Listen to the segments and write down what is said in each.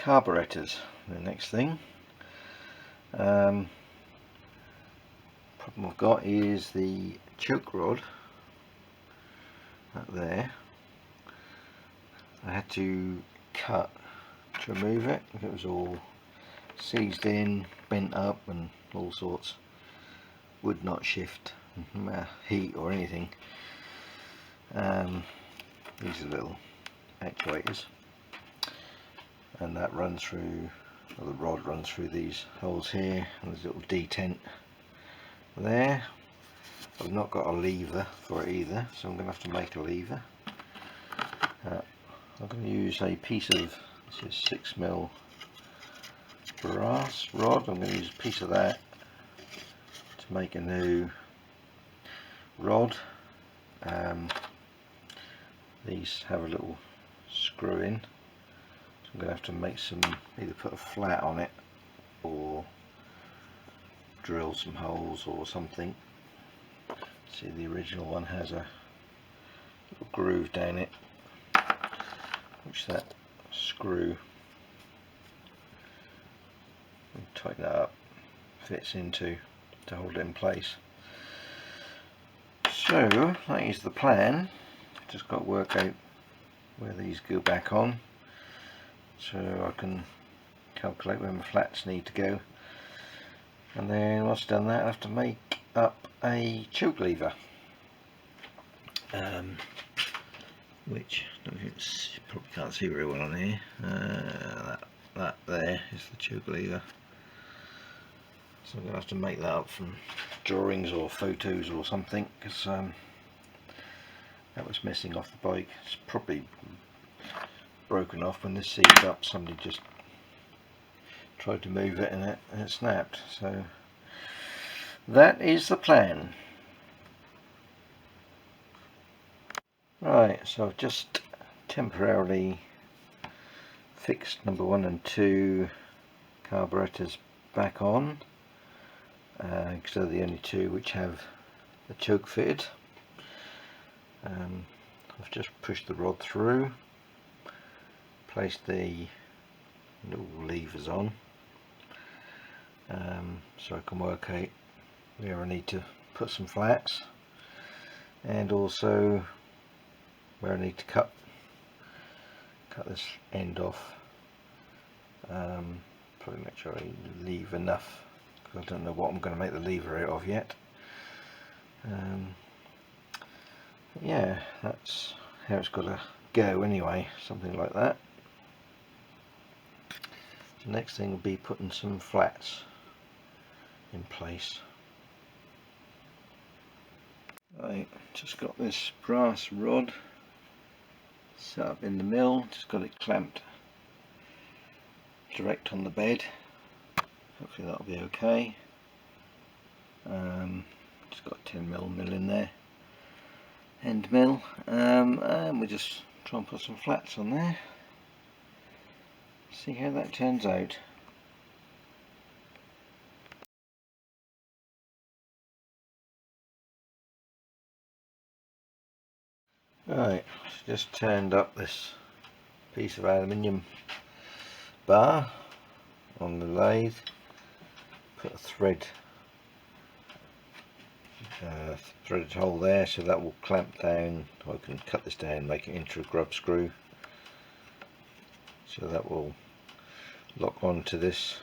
carburetors, the next thing. Problem I've got is the choke rod up there. I had to cut to remove it. It was all seized in, bent up and all sorts. Would not shift heat or anything. These are little actuators, and that runs through, or the rod runs through these holes here, and there's a little detent there. I've not got a lever for it either, so I'm going to have to make a lever. I'm going to use a piece of, this is 6mm brass rod. I'm going to use a piece of that to make a new rod. These have a little screw in, so I'm going to have to make some, either put a flat on it or drill some holes or something. See, the original one has a little groove down it, which that screw, tighten that up, fits into to hold it in place. So that is the plan. Just got to work out where these go back on, so I can calculate where my flats need to go. And then once I've done that, I have to make up a choke lever, which you probably can't see very well on here. That there is the choke lever. So I'm going to have to make that up from drawings or photos or something, because that was missing off the bike. It's probably broken off when this seized up. Somebody just tried to move it and it snapped. So that is the plan. Right, so I've just temporarily fixed number 1 and 2 carburetors back on, because they're the only two which have the choke fitted. I've just pushed the rod through, placed the little levers on, so I can work out where I need to put some flats, and also where I need to cut this end off. Probably make sure I leave enough, because I don't know what I'm going to make the lever out of yet. Yeah, that's how it's got to go anyway, something like that. The next thing will be putting some flats in place. Right, just got this brass rod set up in the mill, just got it clamped direct on the bed. Hopefully that'll be okay. Just got a 10mm mill in there, end mill, and we'll just try and put some flats on there, see how that turns out. Right, just turned up this piece of aluminium bar on the lathe, put a threaded hole there, so that will clamp down. I can cut this down, make it into a grub screw, so that will lock onto this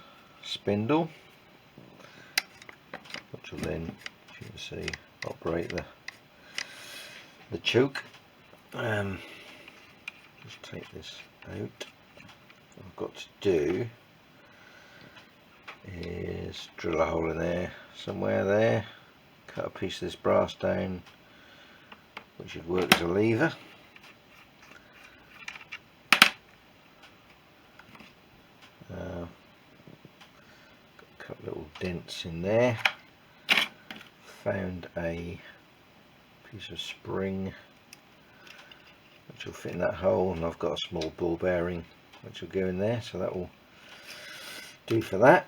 spindle, which will then, as you can see, operate the choke. Just take this out. What I've got to do is drill a hole in there, somewhere there, cut a piece of this brass down, which should work as a lever. Got a couple little dents in there. Found a piece of spring which will fit in that hole, and I've got a small ball bearing which will go in there, so that will do for that.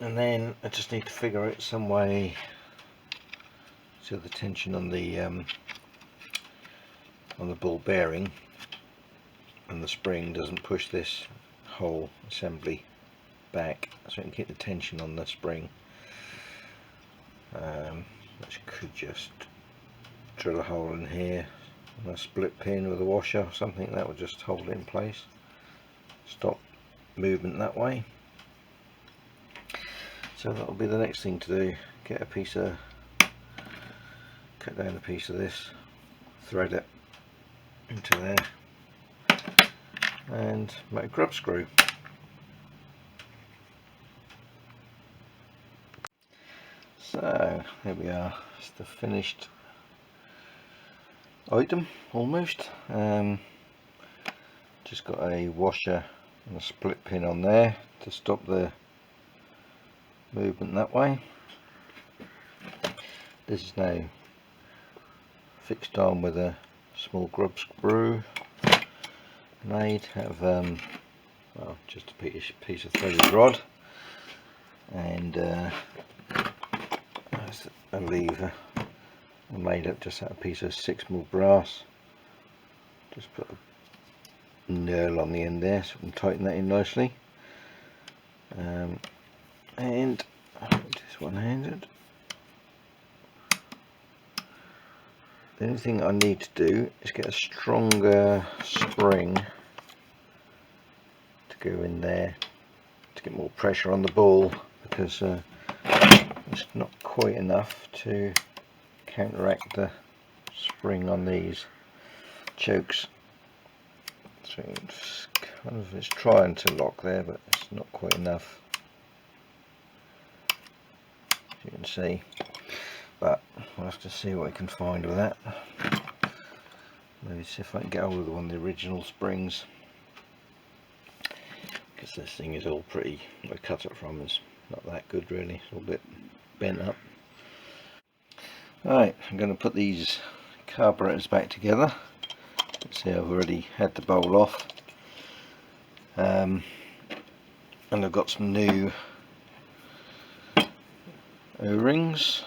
And then I just need to figure out some way so the tension on the ball bearing and the spring doesn't push this whole assembly back so we can keep the tension on the spring, which could just drill a hole in here and a split pin with a washer or something that would just hold it in place, stop movement that way. So that'll be the next thing to do, get a piece of, cut down a piece of this, thread it into there and make a grub screw. So here we are, it's the finished item almost. Just got a washer and a split pin on there to stop the movement that way. This is now fixed on with a small grub screw made out of well, just a piece of threaded rod, and that's a lever. I made up just out of a piece of 6mm brass. Just put a nail on the end there so we can tighten that in nicely. And just one-handed. The only thing I need to do is get a stronger spring to go in there to get more pressure on the ball, because it's not quite enough to counteract the spring on these chokes. So it's kind of, it's trying to lock there, but it's not quite enough, as you can see. But we'll have to see what I can find with that. Maybe see if I can get hold of one of the original springs, because this thing is all pretty, what I cut it from is not that good really, it's all a bit bent up. Right, I'm going to put these carburetors back together. See, I've already had the bowl off, and I've got some new O-rings.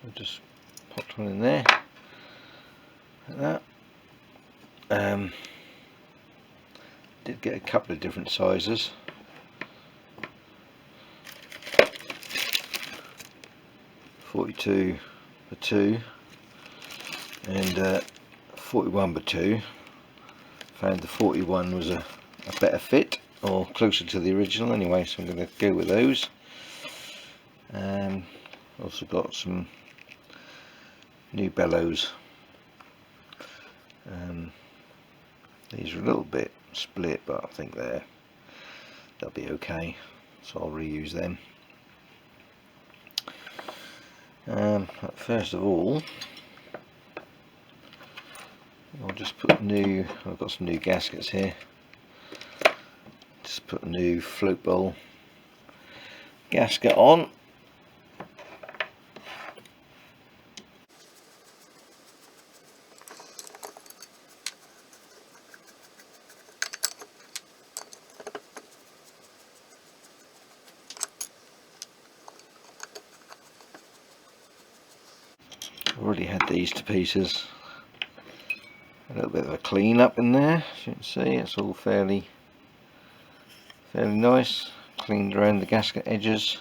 So just popped one in there like that. Did get a couple of different sizes. .42 by 2 and 41 by 2. Found the 41 was a better fit, or closer to the original anyway, so I'm going to go with those. Also got some new bellows. These are a little bit split, but I think they'll be okay, so I'll reuse them. First of all, I'll just put I've got some new gaskets here. Just put a new float bowl gasket on. I've already had these to pieces. A little bit of a clean up in there, as you can see. It's all fairly nice. Cleaned around the gasket edges.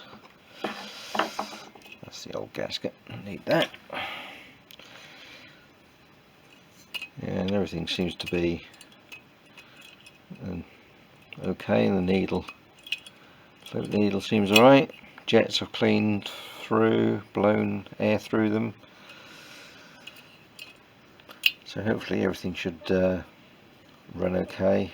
That's the old gasket, need that. Yeah, and everything seems to be okay. The needle, float needle seems alright. Jets are cleaned through, blown air through them. So hopefully everything should run okay.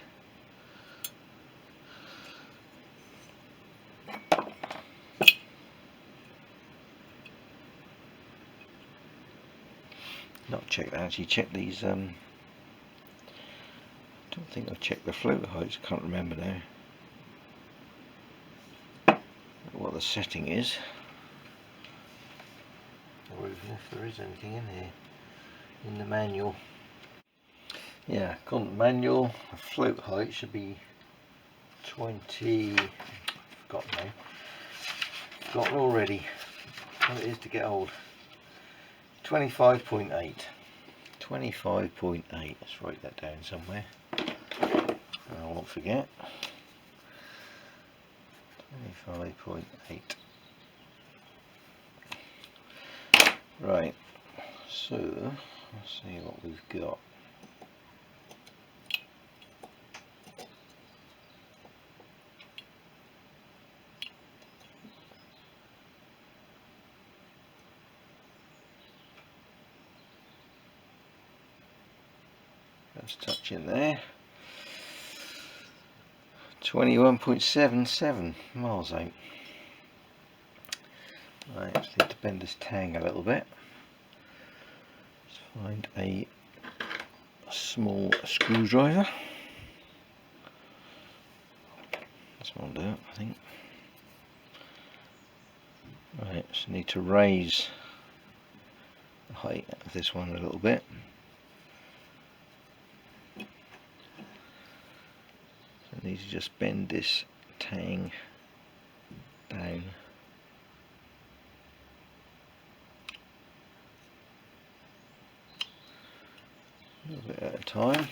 Not checked that, actually checked these. I don't think I've checked the float heights, can't remember now what the setting is, or even if there is anything in here in the manual. Yeah, according to the manual, the float height should be 20, forgotten now, forgotten already what it is to get old. 25.8. 25.8, let's write that down somewhere. I'll forget. 25.8. Right, so let's see what we've got. Let's touch in there. 21.77 miles out. Right, just need to bend this tang a little bit. Let's find a small screwdriver. This one will do it, I think. Right, so need to raise the height of this one a little bit. So I need to just bend this tang down. A little bit at a time.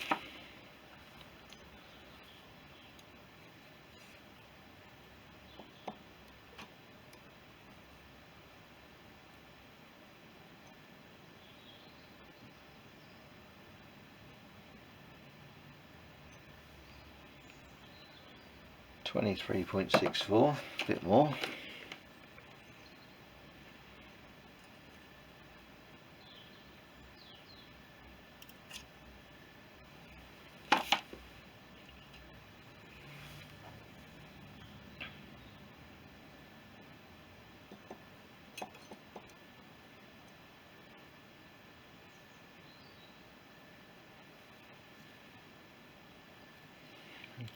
$23.64, a bit more.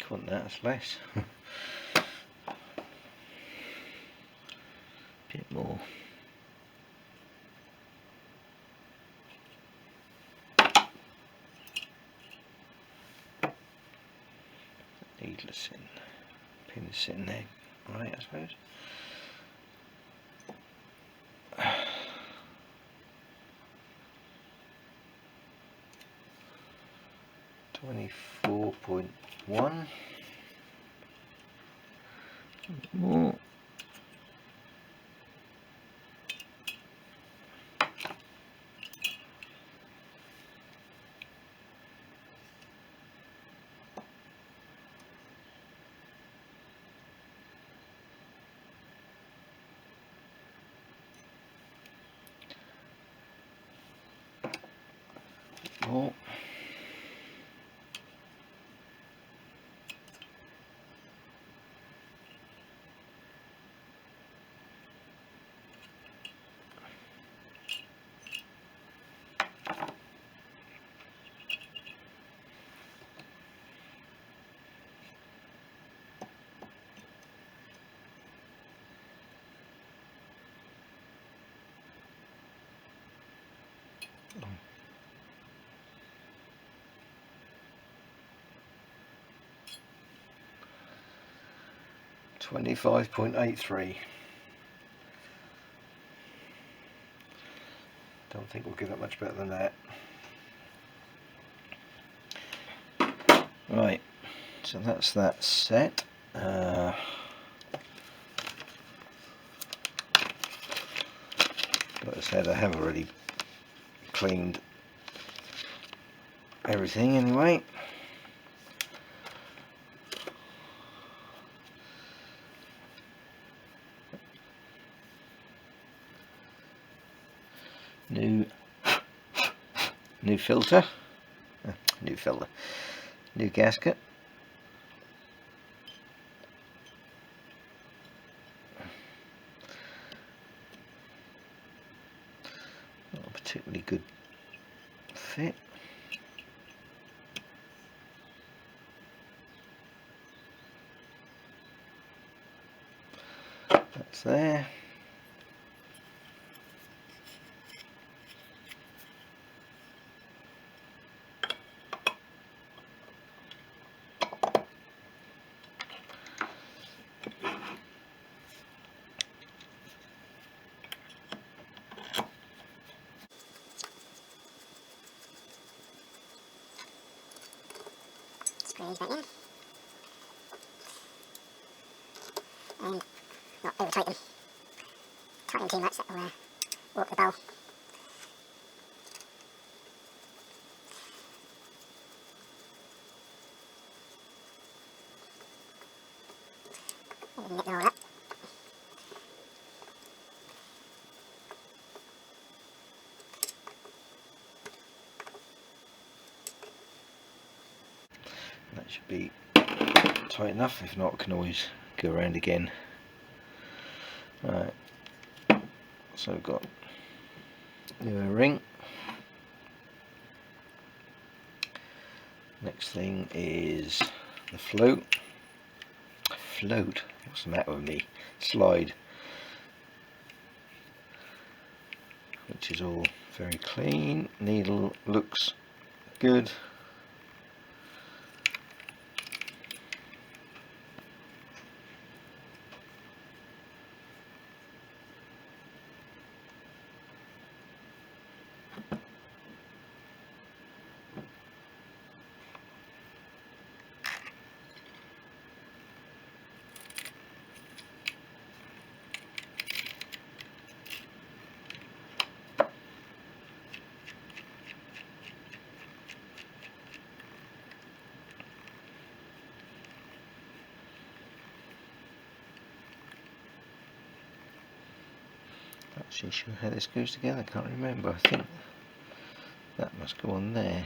Couldn't that's less. Bit more. Needless in. Pin is sitting there, right? I suppose. $24.1. More. More. $25.83. Don't think we'll get that much better than that. Right, so that's that set. Like I said, I have already cleaned everything anyway. New filter, new gasket. Not a particularly good fit. That's there. Squeeze that in. and not over tighten. Tighten too much, that will warp the bowl. Knit them all up. That should be tight enough. If not, we can always go around again. Right, so I've got the ring. Next thing is the float. What's the matter with me? Slide, which is all very clean. Needle looks good. Actually sure how this goes together, I can't remember. I think that must go on there.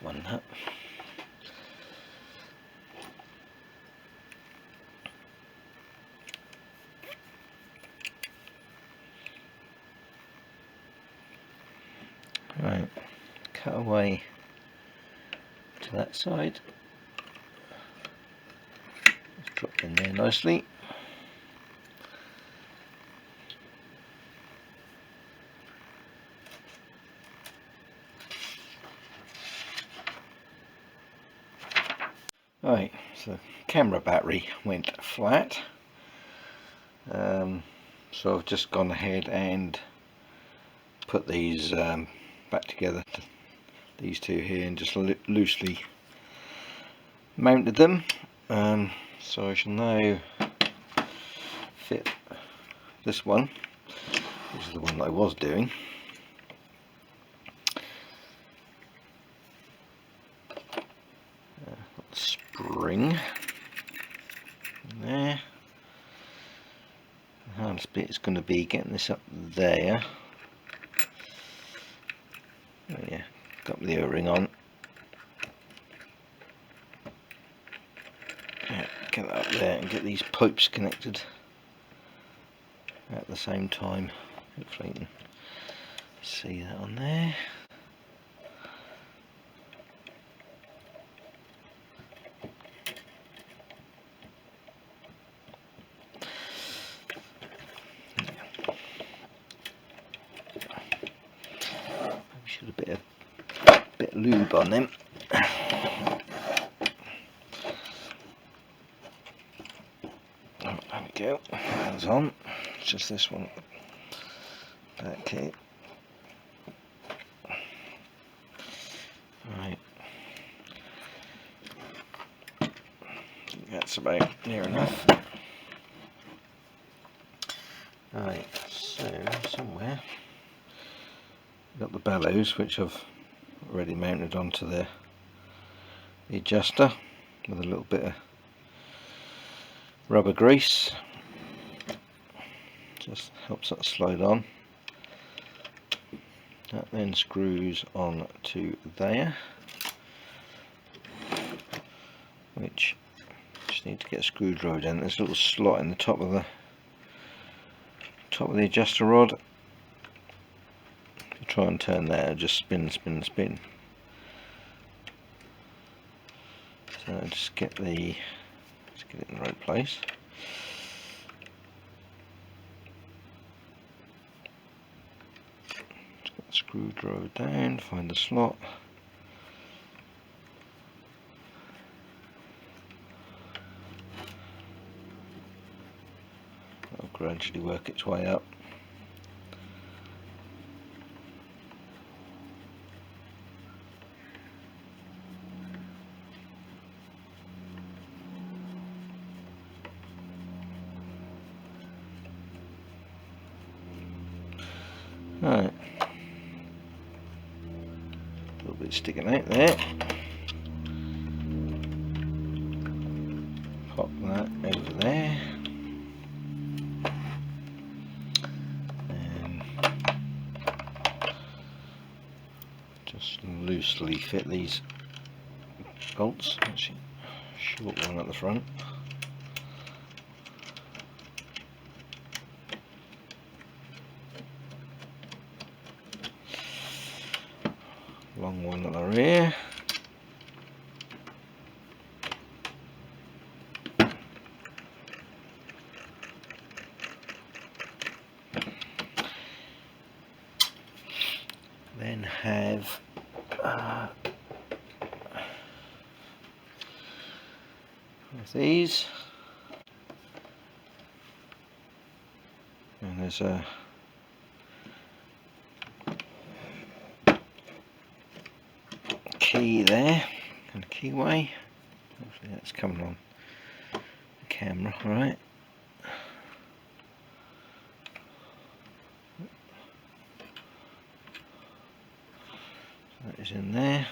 One nut. Right, cut away to that side. It's dropped in there nicely. Right, so the camera battery went flat. So I've just gone ahead and put these back together, these two here, and just loosely mounted them. So I shall now fit this one. This is the one that I was doing. Spring in there. The hardest bit is going to be getting this up there. Oh yeah, got the O-ring on. Yeah, get that up there and get these pipes connected at the same time. Hopefully you can see that on there. Should have a bit of lube on them. Oh, there we go. That's on. It's just this one back here. Right. That's about near enough. Right. So somewhere. Got the bellows, which I've already mounted onto the adjuster with a little bit of rubber grease. Just helps that slide on. That then screws on to there, which just need to get a screwdriver in. There's a little slot in the top of the adjuster rod. Try and turn that, just spin. So just get it in the right place. Just got the Screwdriver down, find the slot. It'll gradually work its way up. Right, a little bit sticking out there. Pop that over there, and just loosely fit these bolts. Actually, short one at the front. Long one at the rear. Then have these, and there's a key there and a keyway. Hopefully that's coming on the camera, right? So that is in there,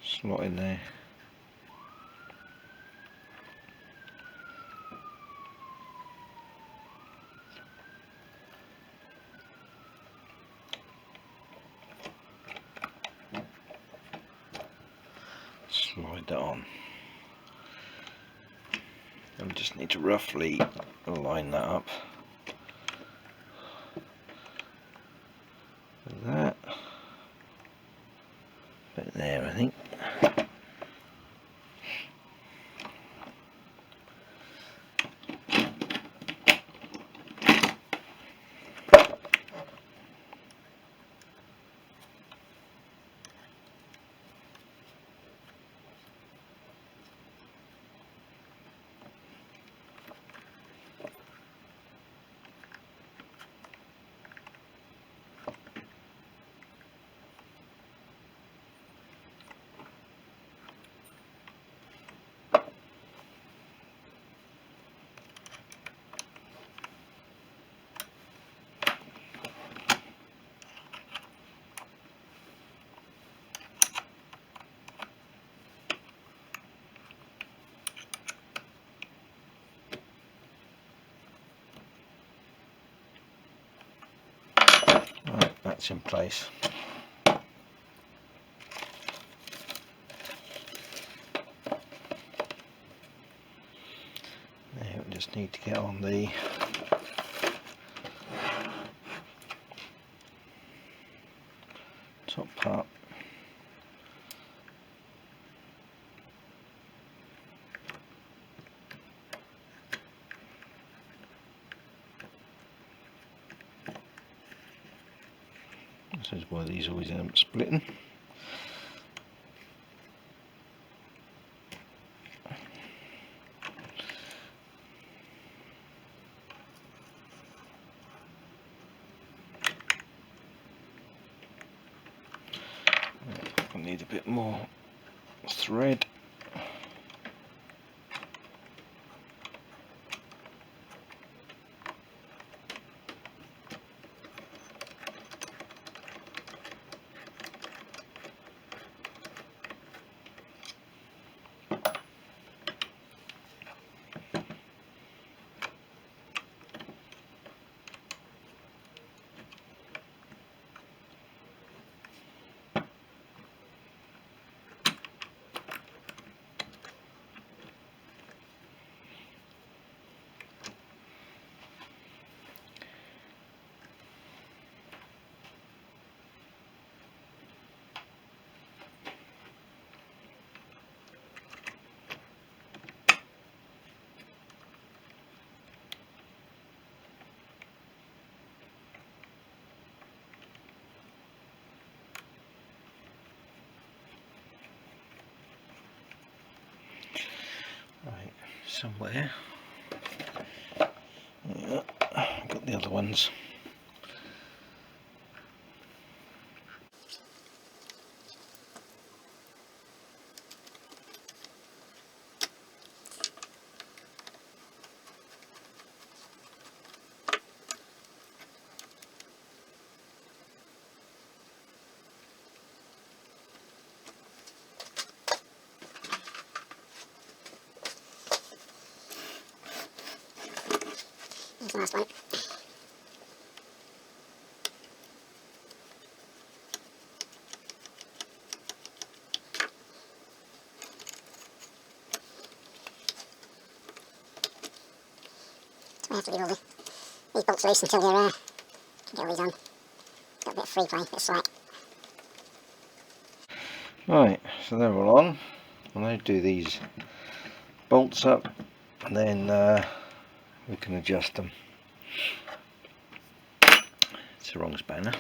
slot in there. Slide that on. And we just need to roughly line that up with that. Bit there, I think. Right, that's in place. Now we just need to get on the top part. This is why these always end up splitting. I need a bit more thread. somewhere. Yeah, got the other ones. Here's the last one. So we have to leave all these bolts loose until you get all these on. It's got a bit of free play, a bit of slack. Right, so they're all on. I'll now do these bolts up, and then we can adjust them. It's the wrong spanner.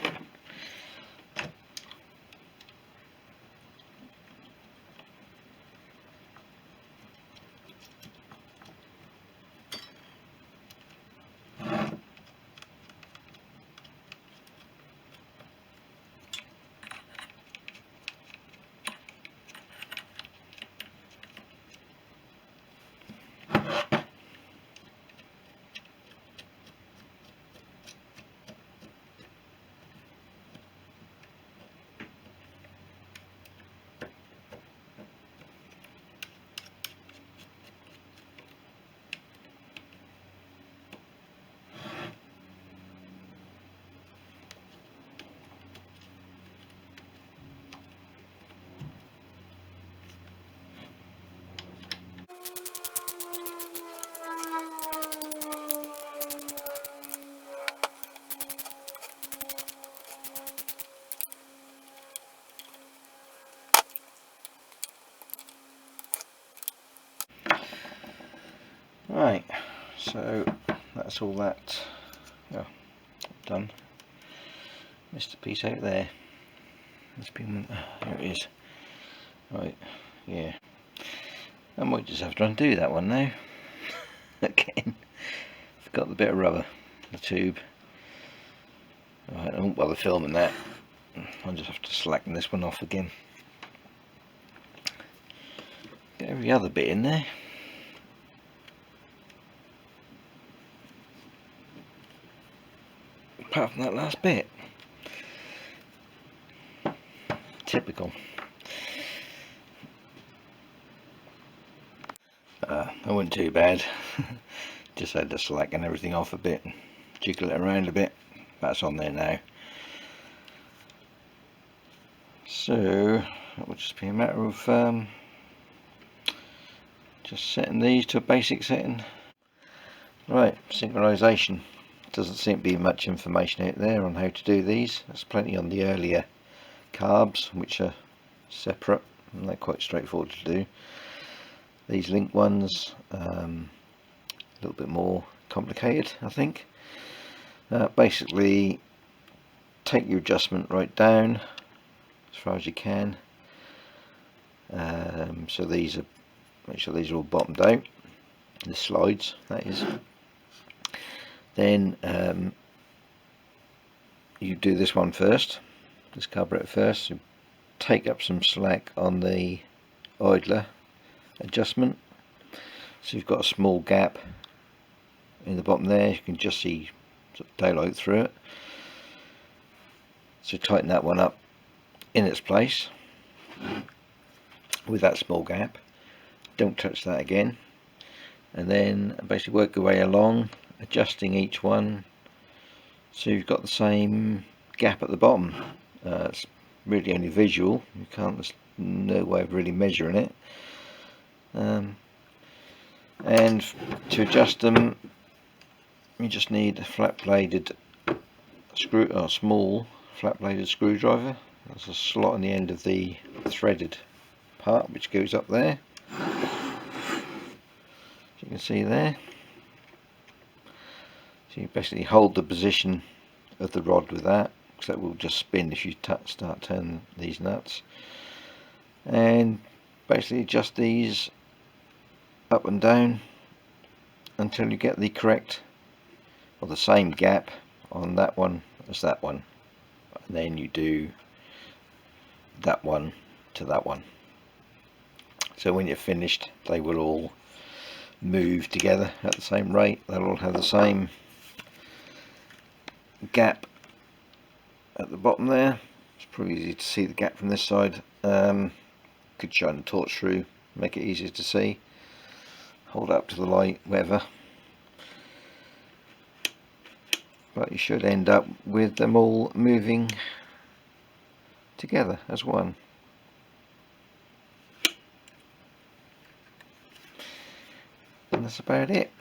Right, so that's all that done. Missed a piece out there. Must be one. There it is. Right, yeah. I might just have to undo that one now. Again, forgot the bit of rubber, the tube. Right, I won't bother filming that. I'll just have to slacken this one off again. Get every other bit in there. Apart from that last bit. Typical. That wasn't too bad. Just had to slacken everything off a bit, jiggle it around a bit. That's on there now. So it will just be a matter of just setting these to a basic setting. Right, synchronization. Doesn't seem to be much information out there on how to do these. There's plenty on the earlier carbs, which are separate and they're quite straightforward to do. These link ones, a little bit more complicated, I think. Basically, take your adjustment right down as far as you can. So these are, make sure these are all bottomed out. The slides, that is. Then you do this one first, this carburetor first. So take up some slack on the idler adjustment. So you've got a small gap in the bottom there. You can just see sort of daylight through it. So tighten that one up in its place with that small gap. Don't touch that again. And then basically work your way along, adjusting each one so you've got the same gap at the bottom. It's really only visual, you can't, there's no way of really measuring it. And to adjust them you just need a flat bladed screw, or small flat bladed screwdriver. There's a slot on the end of the threaded part which goes up there. You can see there. So you basically hold the position of the rod with that, because that will just spin if you start turning these nuts, and basically adjust these up and down until you get the correct or the same gap on that one as that one, and then you do that one to that one. So when you're finished, they will all move together at the same rate. They'll all have the same gap at the bottom there. It's pretty easy to see the gap from this side. Could shine the torch through, make it easier to see. Hold it up to the light, whatever. But you should end up with them all moving together as one. And that's about it.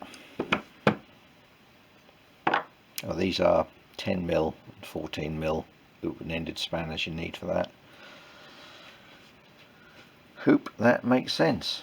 Oh, these are 10mm and 14mm open-ended spanners you need for that. Hope that makes sense.